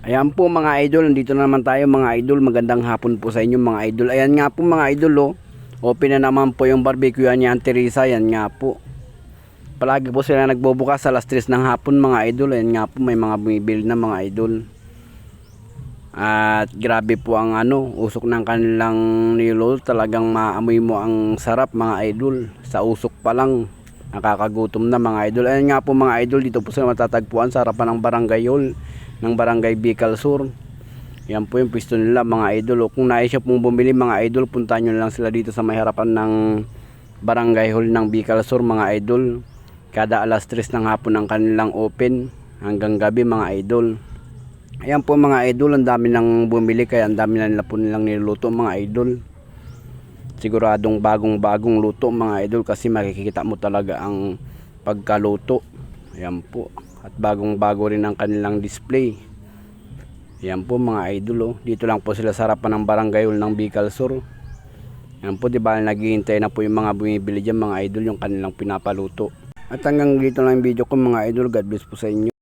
Ayan po mga idol, nandito na naman tayo mga idol. Magandang hapon po sa inyo mga idol. Ayan nga po mga idol oh. Open na naman po yung barbecue ni Aunt Teresa. Ayan nga po. Palagi po sila nagbubukas alas 3 ng hapon mga idol. Ayan nga po, may mga bumibili na mga idol. At grabe po ang usok ng kanilang niluluto. Talagang maamoy mo ang sarap mga idol. Sa usok pa lang nakakagutom na mga idol. Ayan nga po mga idol, dito po sila matatagpuan sa harapan ng barangay hall ng barangay Bicol Sur. Yan po yung pwesto nila mga idol. O kung nais nyo pong bumili mga idol, puntahan nyo lang sila dito sa may harapan ng barangay hall ng Bicol Sur mga idol. Kada alas 3 ng hapon ang kanilang open hanggang gabi mga idol. Ayan po mga idol, ang dami nang bumili kaya ang dami na nila po nilang niluluto mga idol. Siguradong bagong luto mga idol, kasi makikita mo talaga ang pagkaluto. Ayan po. At bagong-bago rin ang kanilang display. Ayan po mga idol oh. Dito lang po sila sa harapan ng barangay hall ng Bicol Sur. Ayan po, di ba naghihintay na po yung mga bumibili dyan mga idol, yung kanilang pinapaluto. At hanggang dito lang yung video ko mga idol. God bless po sa inyo.